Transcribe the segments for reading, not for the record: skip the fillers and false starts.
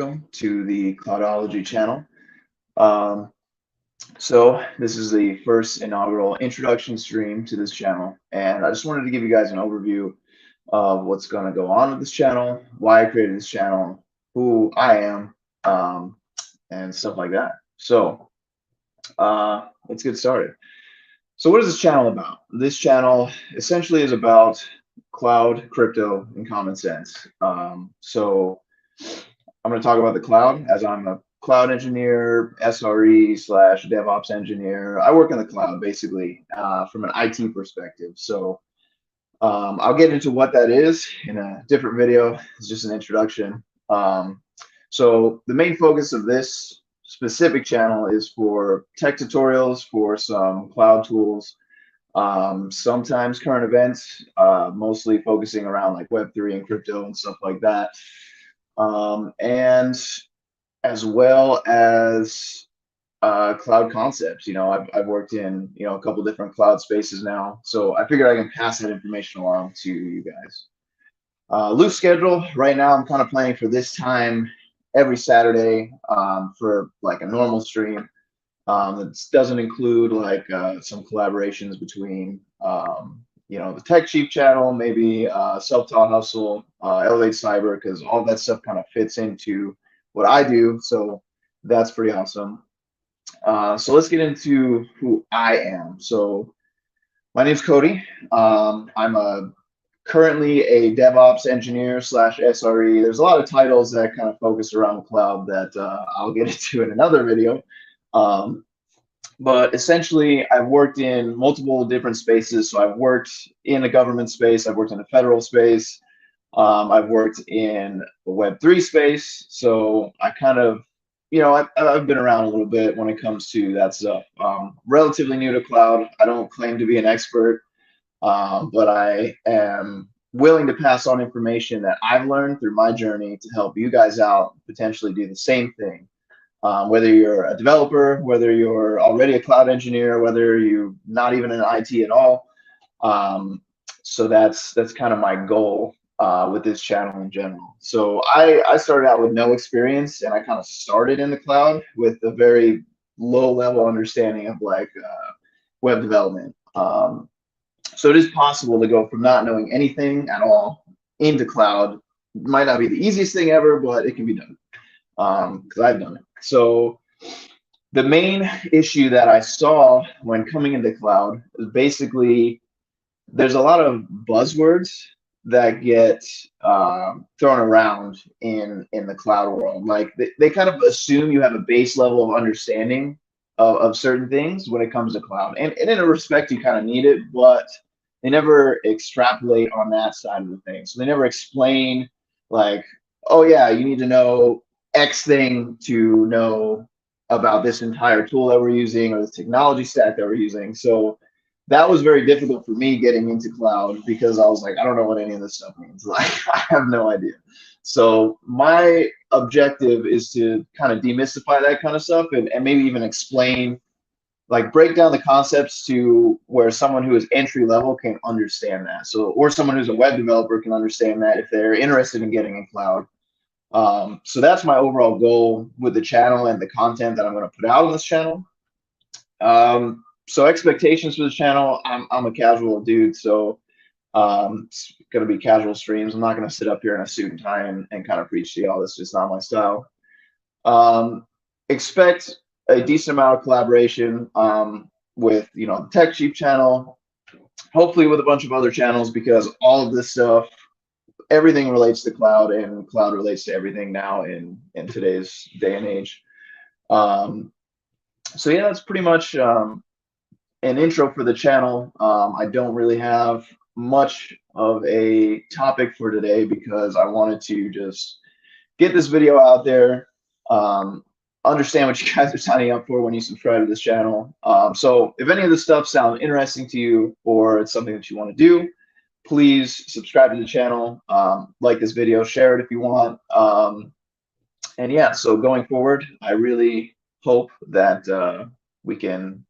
welcome to the Cloudology channel. Um, so this is the first inaugural introduction stream to this channel, and I just wanted to give you guys an overview of what's going to go on with this channel, why I created this channel, who I am, and stuff like that. So let's get started. So what is this channel about? This channel essentially is about cloud, crypto, and common sense. So I'm going to talk about the cloud as I'm a cloud engineer, SRE slash DevOps engineer. I work in the cloud basically from an IT perspective. So I'll get into what that is in a different video. It's just an introduction. So the main focus of this specific channel is for tech tutorials, for some cloud tools, sometimes current events, mostly focusing around like Web3 and crypto and stuff like that. And as well as cloud concepts. I've worked in a couple different cloud spaces now, so I figured I can pass that information along to you guys. Loose schedule right now. I'm kind of planning for this time every Saturday for like a normal stream. It doesn't include like some collaborations between the Tech Sheep channel, maybe Self-Taught Hustle, Elevate Cyber, because all that stuff kind of fits into what I do. So that's pretty awesome. So let's get into who I am. So my name's Cody. I'm currently a DevOps engineer slash SRE. There's a lot of titles that kind of focus around the cloud that I'll get into in another video. But essentially, I've worked in multiple different spaces. So I've worked in the government space, I've worked in the federal space, I've worked in the Web3 space. So I kind of, I've been around a little bit when it comes to that stuff. Relatively new to cloud. I don't claim to be an expert, but I am willing to pass on information that I've learned through my journey to help you guys out, potentially do the same thing. Whether you're a developer, whether you're already a cloud engineer, whether you're not even in IT at all. So that's kind of my goal with this channel in general. So I started out with no experience, and I kind of started in the cloud with a very low level understanding of like web development. So it is possible to go from not knowing anything at all into cloud. It might not be the easiest thing ever, but it can be done because I've done it. So the main issue that I saw when coming into cloud is basically there's a lot of buzzwords that get thrown around in the cloud world. Like they kind of assume you have a base level of understanding of certain things when it comes to cloud. And in a respect, you kind of need it, but they never extrapolate on that side of the thing. So they never explain like, oh yeah, you need to know X thing to know about this entire tool that we're using or the technology stack that we're using. So that was very difficult for me getting into cloud because I was like, I don't know what any of this stuff means. Like, I have no idea. So my objective is to kind of demystify that kind of stuff and maybe even explain, like break down the concepts to where someone who is entry level can understand that. So, or someone who's a web developer can understand that if they're interested in getting in cloud. So that's my overall goal with the channel and the content that I'm going to put out on this channel. So expectations for this channel, I'm a casual dude, so it's going to be casual streams. I'm not going to sit up here in a suit and tie and kind of preach to y'all. That's just not my style. Expect a decent amount of collaboration with the Tech Sheep channel, hopefully with a bunch of other channels, because all of this stuff, everything relates to cloud, and cloud relates to everything now in today's day and age. So yeah, that's pretty much an intro for the channel. I don't really have much of a topic for today because I wanted to just get this video out there, understand what you guys are signing up for when you subscribe to this channel. So if any of this stuff sounds interesting to you or it's something that you want to do, please subscribe to the channel, like this video, share it if you want. And yeah, so going forward, I really hope that we can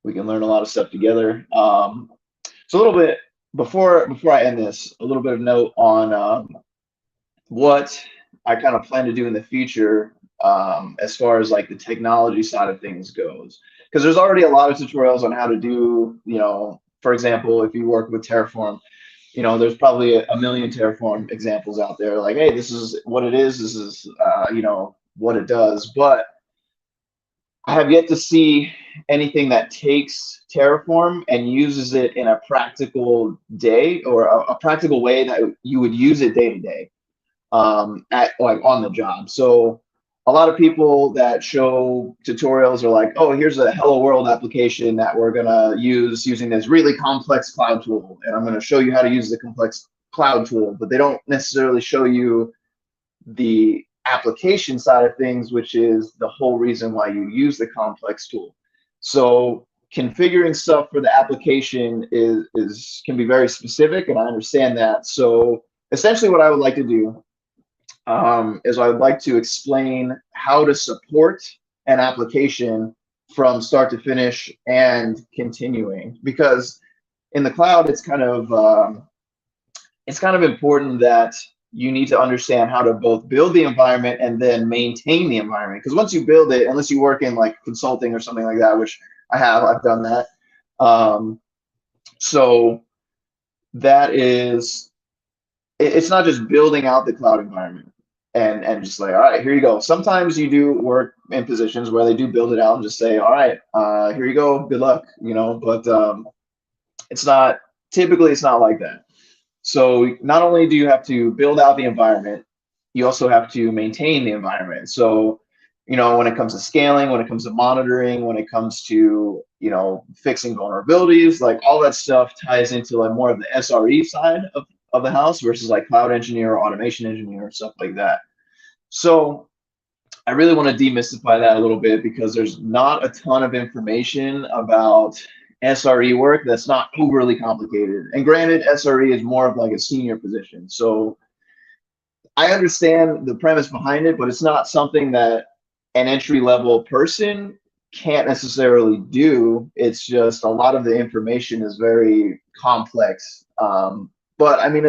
learn a lot of stuff together. So a little bit before I end this, a little bit of note on what I kind of plan to do in the future, as far as like the technology side of things goes. Because there's already a lot of tutorials on how to do, for example, if you work with Terraform, there's probably a million Terraform examples out there. Like, hey, this is what it is. This is, what it does. But I have yet to see anything that takes Terraform and uses it in a practical day, or a practical way that you would use it day to day, at like on the job. So a lot of people that show tutorials are like, oh, here's a Hello World application that we're gonna use using this really complex cloud tool, and I'm gonna show you how to use the complex cloud tool, but they don't necessarily show you the application side of things, which is the whole reason why you use the complex tool. So configuring stuff for the application is can be very specific, and I understand that. So essentially what I would like to do, is I would like to explain how to support an application from start to finish and continuing, because in the cloud it's kind of important that you need to understand how to both build the environment and then maintain the environment. Because once you build it, unless you work in like consulting or something like that, which I've done that. So that is, it's not just building out the cloud environment and just like, all right, here you go. Sometimes you do work in positions where they do build it out and just say, all right, here you go, good luck, but it's not, typically it's not like that. So not only do you have to build out the environment, you also have to maintain the environment. So, when it comes to scaling, when it comes to monitoring, when it comes to, fixing vulnerabilities, like all that stuff ties into like more of the SRE side of the house versus like cloud engineer or automation engineer or stuff like that. So I really want to demystify that a little bit, because there's not a ton of information about SRE work that's not overly complicated. And granted, SRE is more of like a senior position. So I understand the premise behind it, but it's not something that an entry level person can't necessarily do. It's just a lot of the information is very complex. But I mean,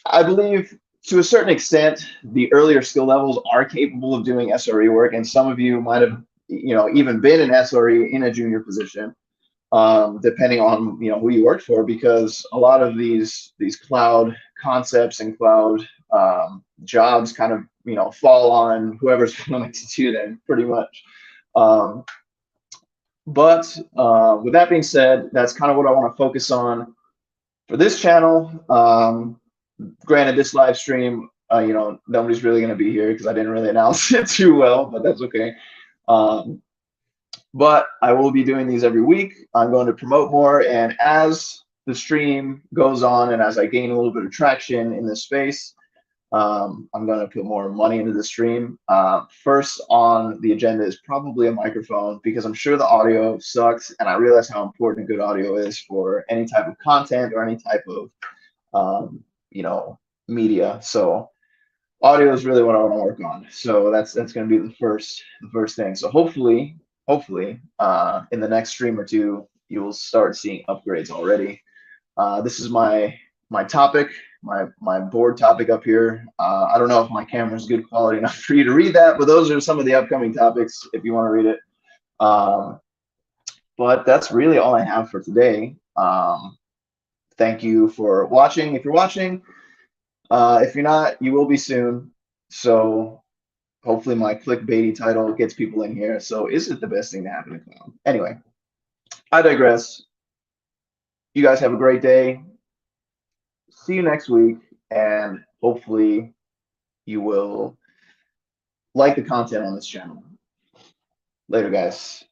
I believe to a certain extent, the earlier skill levels are capable of doing SRE work. And some of you might have, even been an SRE in a junior position, depending on, who you worked for, because a lot of these cloud concepts and cloud, jobs kind of, fall on whoever's willing to do them pretty much. But with that being said, that's kind of what I want to focus on for this channel. Granted, this live stream, nobody's really going to be here because I didn't really announce it too well, but that's okay. But I will be doing these every week. I'm going to promote more, and as the stream goes on and as I gain a little bit of traction in this space, I'm going to put more money into the stream. First on the agenda is probably a microphone, because I'm sure the audio sucks, and I realize how important good audio is for any type of content or any type of media. So audio is really what I want to work on. So that's going to be the first thing. So hopefully, in the next stream or two, you will start seeing upgrades already. This is my topic, my board topic up here. I don't know if my camera is good quality enough for you to read that, but those are some of the upcoming topics if you want to read it. But that's really all I have for today. Thank you for watching. If you're watching, if you're not, you will be soon. So hopefully my clickbaity title gets people in here. So is it the best thing to happen in cloud? Anyway, I digress. You guys have a great day. See you next week, and hopefully you will like the content on this channel. Later, guys.